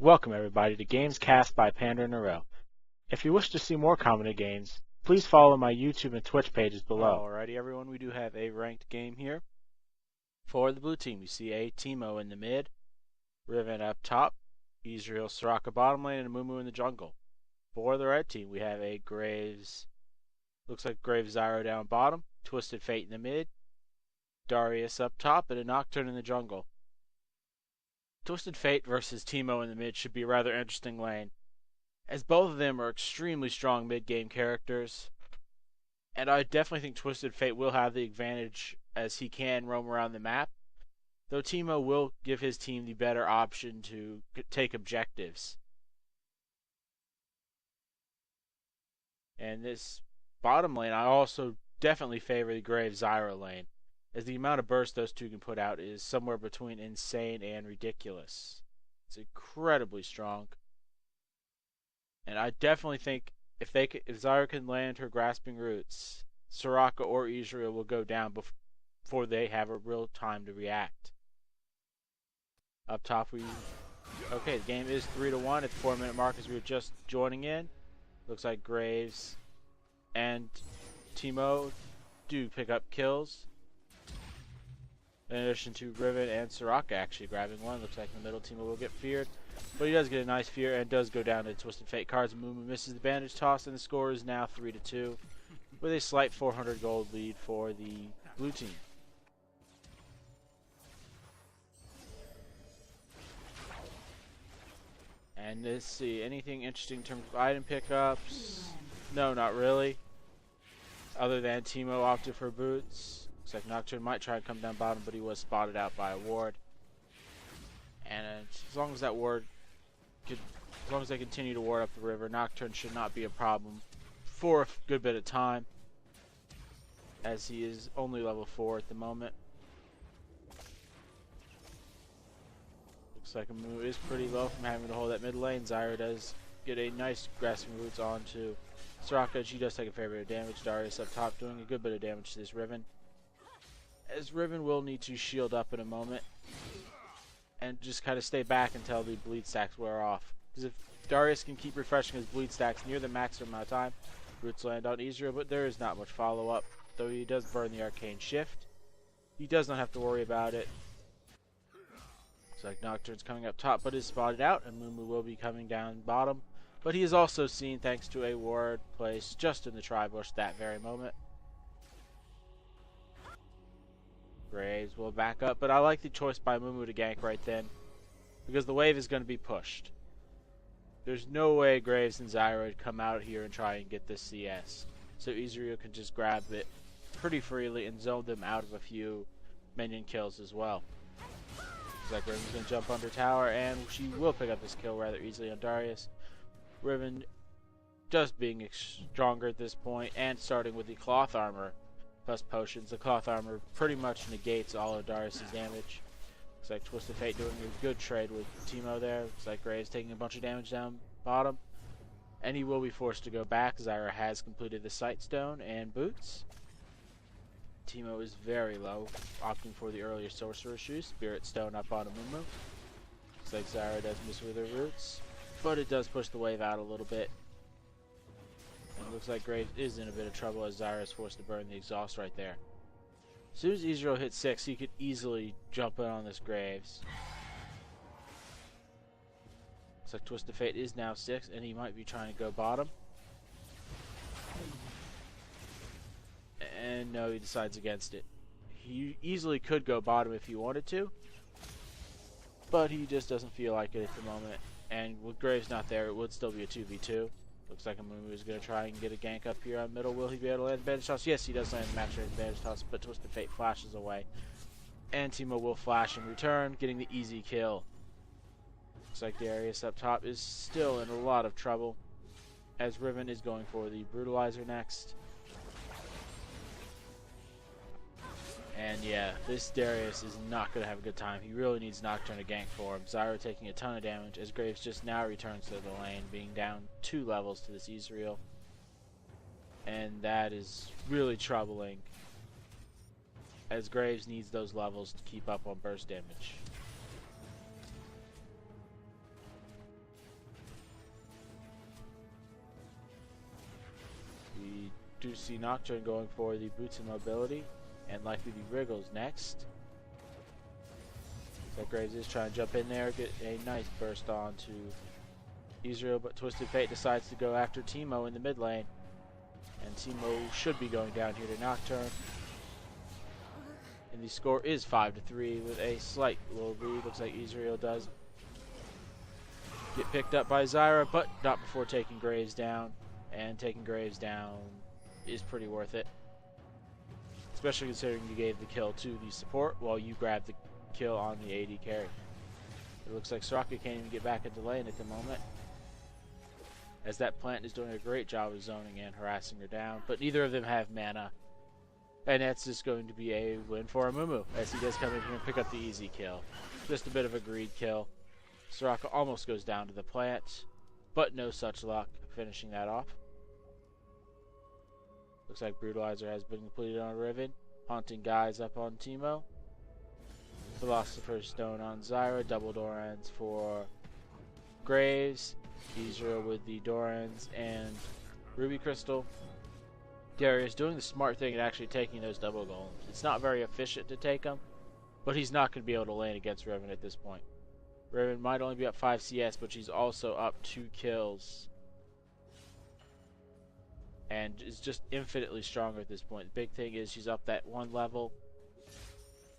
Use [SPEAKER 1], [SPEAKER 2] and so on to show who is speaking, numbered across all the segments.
[SPEAKER 1] Welcome everybody to Games Cast by PanderNyrl. If you wish to see more commented games, please follow my YouTube and Twitch pages below.
[SPEAKER 2] Alrighty everyone, we do have a ranked game here. For the blue team, we see a Teemo in the mid, Riven up top, Ezreal, Soraka bottom lane, and Amumu in the jungle. For the red team, we have a Graves, looks like Graves Zyra down bottom, Twisted Fate in the mid, Darius up top, and a Nocturne in the jungle. Twisted Fate versus Teemo in the mid should be a rather interesting lane, as both of them are extremely strong mid-game characters, and I definitely think Twisted Fate will have the advantage as he can roam around the map, though Teemo will give his team the better option to take objectives. And this bottom lane, I also definitely favor the Graves Zyra lane, as the amount of burst those two can put out is somewhere between insane and ridiculous. It's incredibly strong. And I definitely think if Zyra can land her grasping roots, Soraka or Ezreal will go down before they have a real time to react. Up top okay, the game is 3-1 at the 4-minute mark as we were just joining in. Looks like Graves and Teemo do pick up kills. In addition to Riven and Soraka actually grabbing one. Looks like in the middle Teemo will get feared. But he does get a nice fear and does go down to Twisted Fate cards. Amumu misses the bandage toss and the score is now 3-2 with a slight 400 gold lead for the blue team. And let's see, anything interesting in terms of item pickups? No, not really. Other than Teemo opted for boots. Looks like Nocturne might try and come down bottom, but he was spotted out by a ward. And as long as that ward, as long as they continue to ward up the river, Nocturne should not be a problem for a good bit of time, as he is only level 4 at the moment. Looks like Amumu is pretty low from having to hold that mid lane. Zyra does get a nice grasping roots onto Soraka. She does take a fair bit of damage. Darius up top doing a good bit of damage to this Riven, as Riven will need to shield up in a moment and just kind of stay back until the bleed stacks wear off. Because if Darius can keep refreshing his bleed stacks near the maximum amount of time, roots land on Ezreal, but there is not much follow-up. Though he does burn the arcane shift, he does not have to worry about it. Looks like Nocturne's coming up top, but is spotted out, and Amumu will be coming down bottom. But he is also seen thanks to a ward placed just in the tri-bush that very moment. Graves will back up, but I like the choice by Amumu to gank right then, because the wave is going to be pushed. There's no way Graves and Zyra would come out here and try and get this CS. So Ezreal can just grab it pretty freely and zone them out of a few minion kills as well. Looks like Riven's going to jump under tower, and she will pick up this kill rather easily on Darius. Riven just being stronger at this point, and starting with the cloth armor plus potions. The cloth armor pretty much negates all of Darius' damage. Looks like Twisted Fate doing a good trade with Teemo there. Looks like Graves taking a bunch of damage down bottom, and he will be forced to go back. Zyra has completed the Sight Stone and boots. Teemo is very low, opting for the earlier Sorcerer Shoe. Spirit Stone up on Amumu. Looks like Zyra does miss with her roots, but it does push the wave out a little bit. And looks like Graves is in a bit of trouble as Zyra is forced to burn the exhaust right there. As soon as Ezreal hits 6, he could easily jump in on this Graves. Looks like Twisted Fate is now 6, and he might be trying to go bottom. And no, he decides against it. He easily could go bottom if he wanted to, but he just doesn't feel like it at the moment. And with Graves not there, it would still be a 2v2. Looks like Amumu is going to try and get a gank up here on middle. Will he be able to land the bandage toss? Yes, he does land the match rate bandage toss, but Twisted Fate flashes away. And Teemo will flash in return, getting the easy kill. Looks like Darius up top is still in a lot of trouble, as Riven is going for the Brutalizer next. And yeah, this Darius is not going to have a good time. He really needs Nocturne to gank for him. Zyra taking a ton of damage as Graves just now returns to the lane, being down 2 levels to this Ezreal. And that is really troubling, as Graves needs those levels to keep up on burst damage. do see Nocturne going for the boots and mobility, and likely the wriggles next. So Graves is trying to jump in there, get a nice burst on to Ezreal, but Twisted Fate decides to go after Teemo in the mid lane. And Teemo should be going down here to Nocturne. And the score is 5-3 with a slight little lead. Looks like Ezreal does get picked up by Zyra, but not before taking Graves down. And taking Graves down is pretty worth it. Especially considering you gave the kill to the support while you grabbed the kill on the AD carry. It looks like Soraka can't even get back into lane at the moment, as that plant is doing a great job of zoning and harassing her down, but neither of them have mana. And that's just going to be a win for Amumu, as he does come in here and pick up the easy kill. Just a bit of a greed kill. Soraka almost goes down to the plant, but no such luck finishing that off. Looks like Brutalizer has been completed on Riven. Haunting guys up on Teemo. Philosopher's Stone on Zyra. Double Dorans for Graves. Ezreal with the Dorans and Ruby Crystal. Darius doing the smart thing and actually taking those double golems. It's not very efficient to take them, but he's not going to be able to lane against Riven at this point. Riven might only be up 5 CS, but she's also up 2 kills. And is just infinitely stronger at this point. The big thing is she's up that 1 level.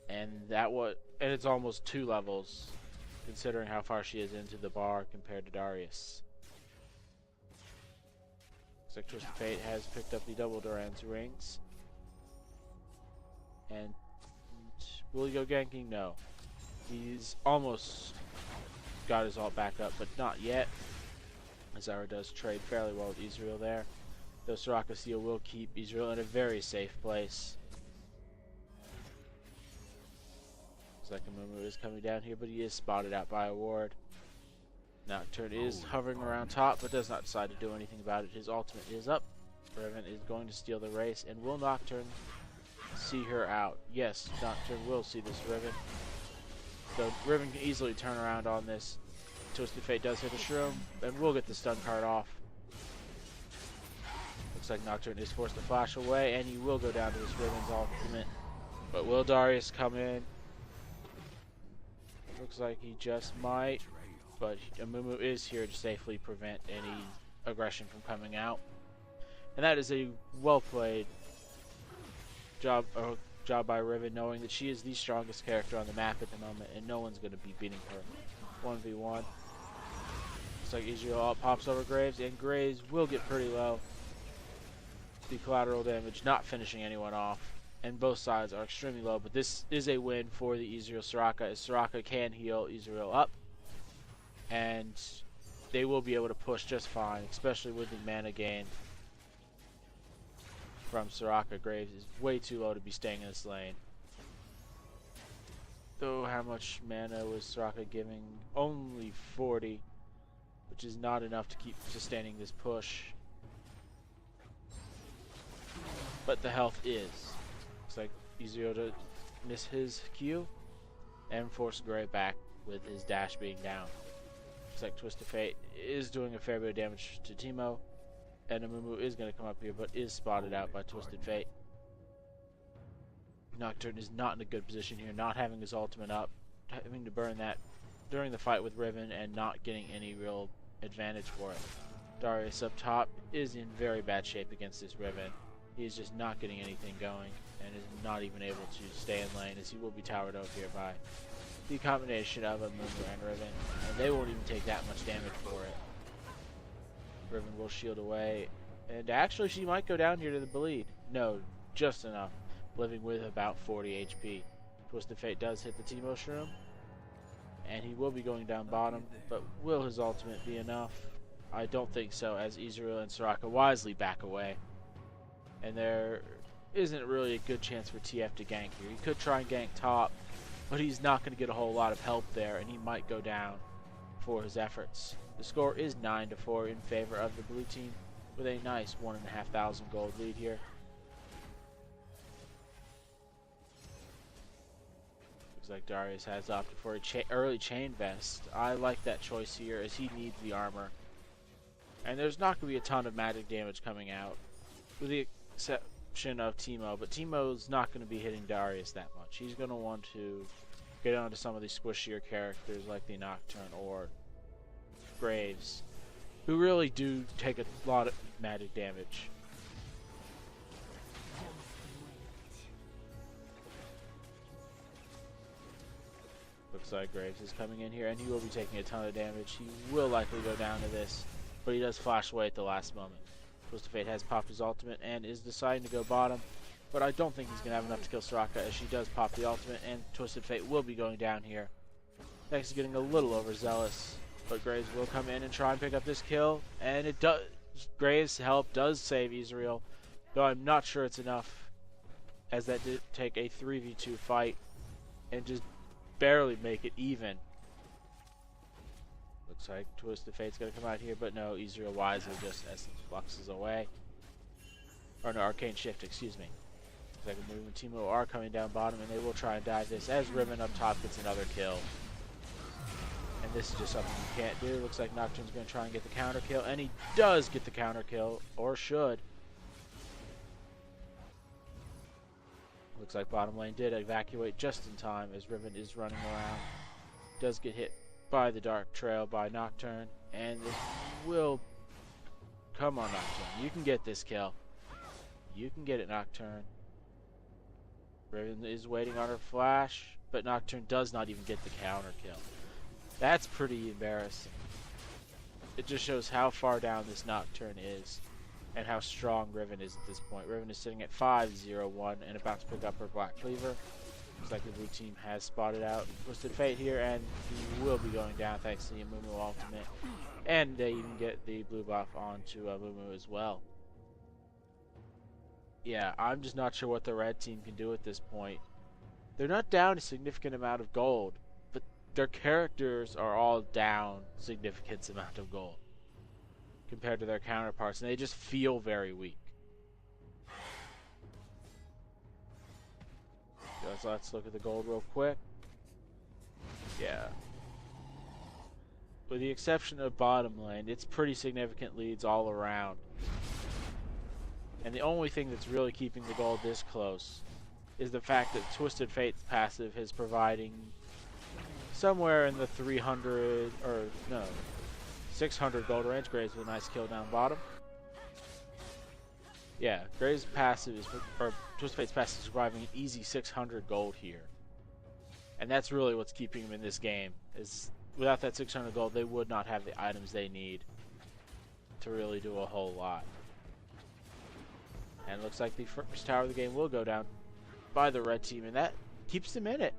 [SPEAKER 2] And it's almost 2 levels, considering how far she is into the bar compared to Darius. Looks like Twisted Fate has picked up the double Doran's rings. And will he go ganking? No. He's almost got his ult back up, but not yet. Zyra does trade fairly well with Ezreal there. Though Soraka Seal will keep Ezreal in a very safe place. Looks like Amumu is coming down here, but he is spotted out by a ward. Nocturne is hovering around top, but does not decide to do anything about it. His ultimate is up. Riven is going to steal the race, and will Nocturne see her out? Yes, Nocturne will see this Riven. So Riven can easily turn around on this. Twisted Fate does hit a shroom, and will get the stun card off. Looks like Nocturne is forced to flash away, and he will go down to this Riven's ultimate. But will Darius come in? Looks like he just might, but Amumu is here to safely prevent any aggression from coming out. And that is a well-played job by Riven, knowing that she is the strongest character on the map at the moment, and no one's going to be beating her 1v1. Looks like Ezreal pops over Graves, and Graves will get pretty low. The collateral damage not finishing anyone off, and both sides are extremely low, but this is a win for the Ezreal Soraka, as Soraka can heal Ezreal up, and they will be able to push just fine, especially with the mana gain from Soraka. Graves is way too low to be staying in this lane. Though how much mana was Soraka giving? Only 40, which is not enough to keep sustaining this push. But the health is. Looks like Ezreal to miss his Q and force Gray back with his dash being down. Looks like Twisted Fate is doing a fair bit of damage to Teemo, and Amumu is going to come up here, but is spotted out by Twisted Fate. Nocturne is not in a good position here, not having his ultimate up, having to burn that during the fight with Riven, and not getting any real advantage for it. Darius up top is in very bad shape against this Riven. He is just not getting anything going, and is not even able to stay in lane, as he will be towered over here by the combination of Amumu and Riven, and they won't even take that much damage for it. Riven will shield away, and actually she might go down here to the bleed. No, just enough, living with about 40 HP. Twisted Fate does hit the Teemo Shroom, and he will be going down bottom, but will his ultimate be enough? I don't think so, as Ezreal and Soraka wisely back away. And there isn't really a good chance for TF to gank here. He could try and gank top, but he's not going to get a whole lot of help there, and he might go down for his efforts. The score is 9-4 in favor of the blue team, with a nice 1,500 gold lead here. Looks like Darius has opted for a early chain vest. I like that choice here, as he needs the armor. And there's not going to be a ton of magic damage coming out. With the exception of Teemo, but Teemo's not going to be hitting Darius that much. He's going to want to get onto some of these squishier characters like the Nocturne or Graves, who really do take a lot of magic damage. Looks like Graves is coming in here, and he will be taking a ton of damage. He will likely go down to this, but he does flash away at the last moment. Twisted Fate has popped his ultimate and is deciding to go bottom, but I don't think he's going to have enough to kill Soraka as she does pop the ultimate, and Twisted Fate will be going down here. Next is getting a little overzealous, but Graves will come in and try and pick up this kill, and it does. Graves' help does save Ezreal, though I'm not sure it's enough, as that did take a 3v2 fight and just barely make it even. Looks like Twisted Fate's going to come out here, but no, Ezreal wisely just essence fluxes away. Or no, Arcane Shift, excuse me. Looks like Amumu and Teemo are coming down bottom, and they will try and dive this as Riven up top gets another kill. And this is just something you can't do. Looks like Nocturne's going to try and get the counter kill, and he does get the counter kill, or should. Looks like bottom lane did evacuate just in time as Riven is running around. Does get hit by the Dark Trail by Nocturne, and this will... Come on, Nocturne. You can get this kill. You can get it, Nocturne. Riven is waiting on her flash, but Nocturne does not even get the counter kill. That's pretty embarrassing. It just shows how far down this Nocturne is and how strong Riven is at this point. Riven is sitting at 5-0-1 and about to pick up her Black Cleaver. Looks like the blue team has spotted out Twisted Fate here, and he will be going down thanks to the Amumu ultimate. And they even get the blue buff onto Amumu as well. Yeah, I'm just not sure what the red team can do at this point. They're not down a significant amount of gold, but their characters are all down a significant amount of gold compared to their counterparts, and they just feel very weak. So let's look at the gold real quick. Yeah. With the exception of bottom lane, it's pretty significant leads all around. And the only thing that's really keeping the gold this close is the fact that Twisted Fate's passive is providing somewhere in the 300, or no, 600 gold range. Graves with a nice kill down bottom. Yeah, Graves' passive is, or Twisted Fate's passive is providing an easy 600 gold here. And that's really what's keeping them in this game. Is without that 600 gold, they would not have the items they need to really do a whole lot. And it looks like the first tower of the game will go down by the red team, and that keeps them in it.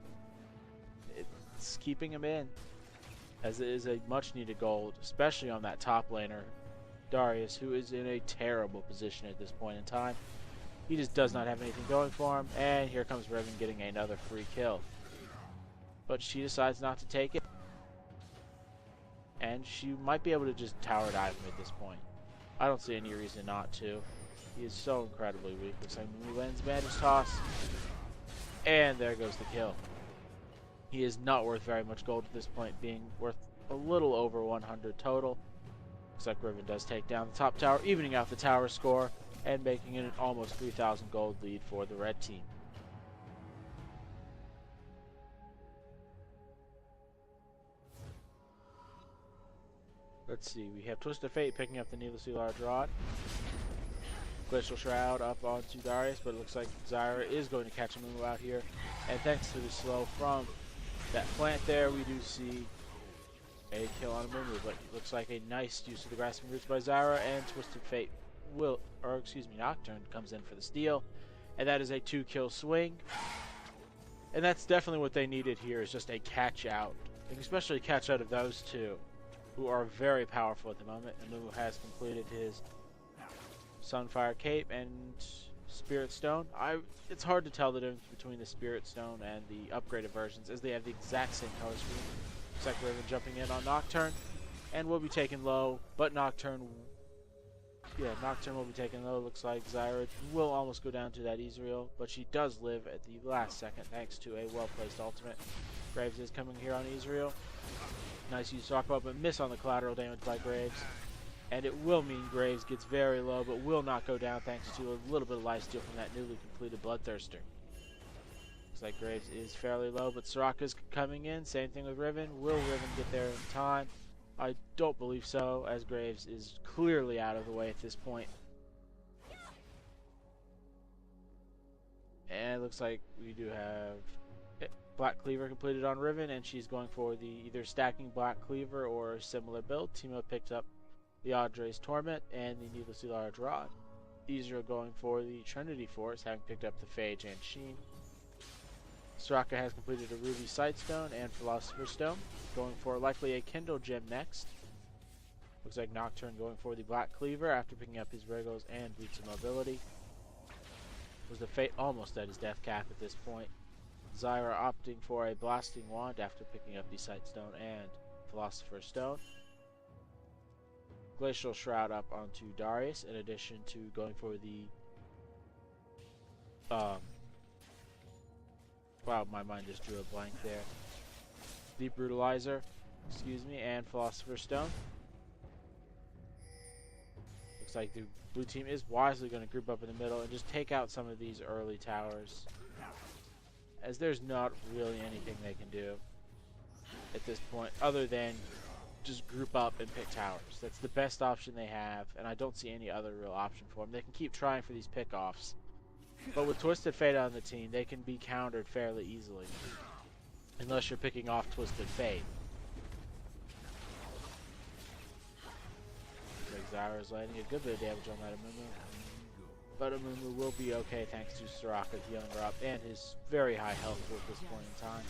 [SPEAKER 2] It's keeping them in, as it is a much needed gold, especially on that top laner, Darius, who is in a terrible position at this point in time. He just does not have anything going for him, and here comes Riven getting another free kill. But she decides not to take it, and she might be able to just tower dive him at this point. I don't see any reason not to. He is so incredibly weak. Looks like Amumu lands Bandage Toss. And there goes the kill. He is not worth very much gold at this point, being worth a little over 100 total. Looks like Riven does take down the top tower, evening out the tower score, and making it an almost 3,000 gold lead for the red team. Let's see, we have Twisted Fate picking up the needlessly large rod. Glacial Shroud up onto Darius, but it looks like Zyra is going to catch Amumu out here. And thanks to the slow from that plant there, we do see a kill on Amumu, but it looks like a nice use of the Grasping Roots by Zyra, and Twisted Fate will, or excuse me, Nocturne comes in for the steal. And that is a 2-kill swing. And that's definitely what they needed here, is just a catch out. And especially a catch out of those two, who are very powerful at the moment. Amumu has completed his Sunfire Cape and Spirit Stone. It's hard to tell the difference between the Spirit Stone and the upgraded versions, as they have the exact same color scheme. Looks like Riven jumping in on Nocturne, and will be taken low, but Nocturne will be taken low. Looks like Zyra will almost go down to that Ezreal, but she does live at the last second thanks to a well-placed ultimate. Graves is coming here on Ezreal. Nice use of Soraka, but miss on the collateral damage by Graves. And it will mean Graves gets very low, but will not go down thanks to a little bit of lifesteal from that newly completed Bloodthirster. Looks like Graves is fairly low, but Soraka's coming in. Same thing with Riven. Will Riven get there in time? I don't believe so, as Graves is clearly out of the way at this point. And it looks like we do have Black Cleaver completed on Riven, and she's going for the either stacking Black Cleaver or a similar build. Teemo picked up the Audrey's Torment and the Needlessly Large Rod. Ezreal going for the Trinity Force, having picked up the Phage and Sheen. Soraka has completed a Ruby Sightstone and Philosopher's Stone, going for likely a Kindle Gem next. Looks like Nocturne going for the Black Cleaver after picking up his Regals and Boots of Mobility. Was the Fate almost at his death cap at this point. Zyra opting for a Blasting Wand after picking up the Sightstone and Philosopher's Stone. Glacial Shroud up onto Darius, in addition to going for the wow, my mind just drew a blank there. Deep Brutalizer, excuse me, and Philosopher's Stone. Looks like the blue team is wisely going to group up in the middle and just take out some of these early towers, as there's not really anything they can do at this point other than just group up and pick towers. That's the best option they have, and I don't see any other real option for them. They can keep trying for these pickoffs, but with Twisted Fate on the team, they can be countered fairly easily, unless you're picking off Twisted Fate. Looks like Zyra's landing a good bit of damage on that Amumu, but Amumu will be okay thanks to Soraka healing her up and his very high health pool at this point in time.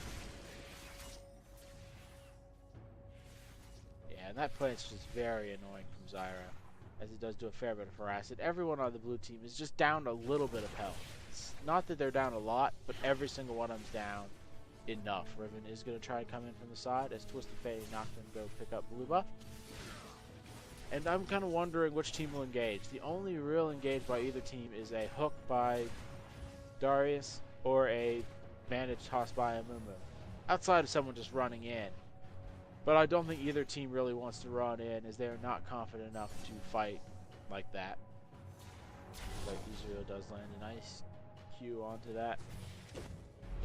[SPEAKER 2] And that play is just very annoying from Zyra, as it does do a fair bit of harassment. Everyone on the blue team is just down a little bit of health. It's not that they're down a lot, but every single one of them's down enough. Riven is going to try to come in from the side as Twisted Fate and Nocturne go pick up blue buff. And I'm kind of wondering which team will engage. The only real engage by either team is a hook by Darius or a bandage toss by Amumu, outside of someone just running in. But I don't think either team really wants to run in, as they are not confident enough to fight like that. Like Ezreal does land a nice Q onto that.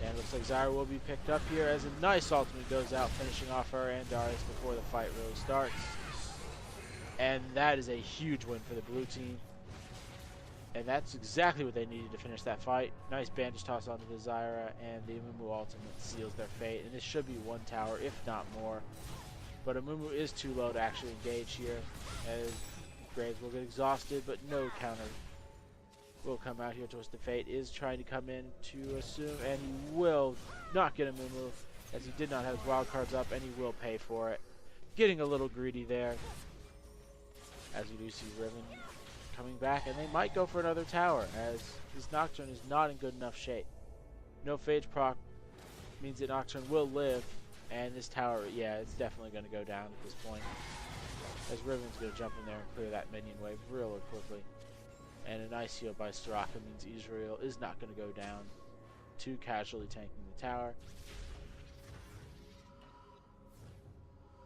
[SPEAKER 2] And it looks like Zyra will be picked up here as a nice ultimate goes out, finishing off her and Darius before the fight really starts. And that is a huge win for the blue team. And that's exactly what they needed to finish that fight. Nice bandage toss onto the Zyra, and the Amumu ultimate seals their fate. And this should be one tower, if not more. But Amumu is too low to actually engage here, as Graves will get exhausted, but no counter will come out here. Twisted Fate is trying to come in to assume, and he will not get Amumu, as he did not have his wild cards up, and he will pay for it. Getting a little greedy there, as we do see Riven coming back, and they might go for another tower, as this Nocturne is not in good enough shape. No Phage proc means that Nocturne will live, and this tower, yeah, it's definitely going to go down at this point, as Riven's going to jump in there and clear that minion wave really quickly. And a nice heal by Soraka means Ezreal is not going to go down, too casually tanking the tower.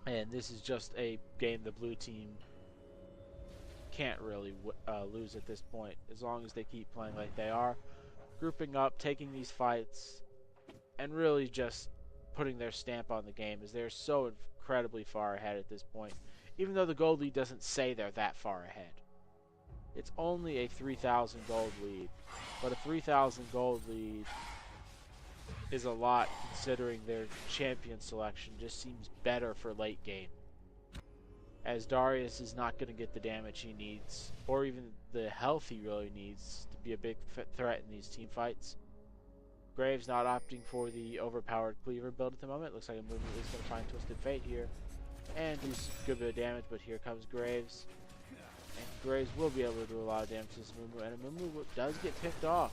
[SPEAKER 2] And this is just a game the blue team can't really lose at this point, as long as they keep playing like they are, grouping up, taking these fights, and really just putting their stamp on the game, as they're so incredibly far ahead at this point, even though the gold lead doesn't say they're that far ahead. It's only a 3,000 gold lead, but a 3,000 gold lead is a lot, considering their champion selection just seems better for late game, as Darius is not going to get the damage he needs, or even the health he really needs, to be a big threat in these team fights. Graves not opting for the overpowered cleaver build at the moment. Looks like Amumu is going to find Twisted Fate here and do a good bit of damage, but here comes Graves. And Graves will be able to do a lot of damage to this Amumu, and Amumu does get picked off.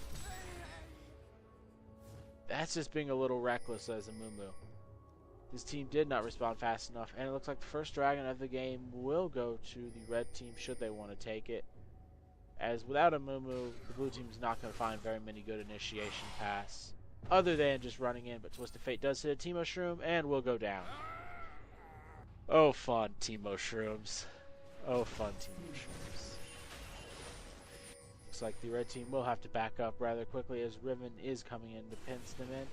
[SPEAKER 2] That's just being a little reckless as Amumu. This team did not respond fast enough, and it looks like the first dragon of the game will go to the red team should they want to take it. As without Amumu, the blue team is not going to find very many good initiation paths, other than just running in, but Twisted Fate does hit a Teemo Shroom and will go down. Oh, fun, Teemo Shrooms. Oh, fun team choice. Looks like the red team will have to back up rather quickly as Riven is coming in to pinch them in.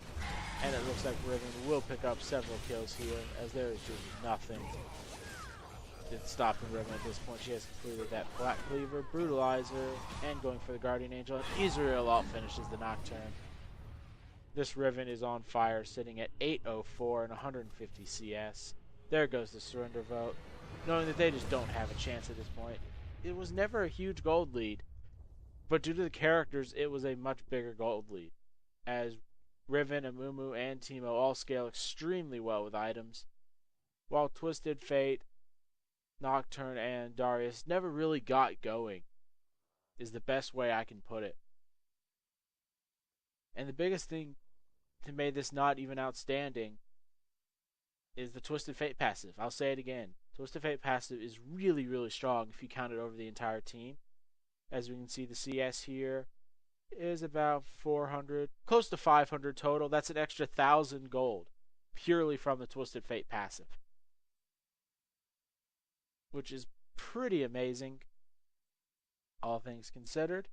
[SPEAKER 2] And it looks like Riven will pick up several kills here as there is just nothing that's stopping Riven at this point. She has completed that Black Cleaver, Brutalizer, and going for the Guardian Angel. And Ezreal out finishes the Nocturne. This Riven is on fire, sitting at 804 and 150 CS. There goes the surrender vote, knowing that they just don't have a chance at this point. It was never a huge gold lead, but due to the characters, it was a much bigger gold lead, as Riven, Amumu, and Teemo all scale extremely well with items, while Twisted Fate, Nocturne, and Darius never really got going, is the best way I can put it. And the biggest thing that made this not even outstanding is the Twisted Fate passive. I'll say it again. Twisted Fate passive is really, really strong if you count it over the entire team. As we can see, the CS here is about 400, close to 500 total. That's an extra 1,000 gold purely from the Twisted Fate passive, which is pretty amazing, all things considered.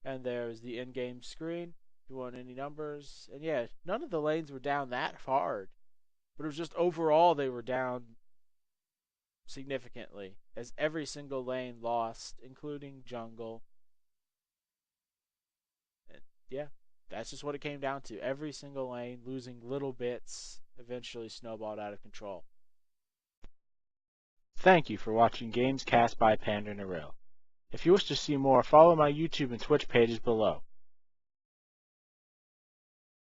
[SPEAKER 2] And there's the in-game screen. If you want any numbers, and yeah, none of the lanes were down that hard, but it was just overall they were down significantly, as every single lane lost, including jungle. And yeah, that's just what it came down to. Every single lane losing little bits eventually snowballed out of control.
[SPEAKER 1] Thank you for watching Games Cast by PanderNyrl. If you wish to see more, follow my YouTube and Twitch pages below.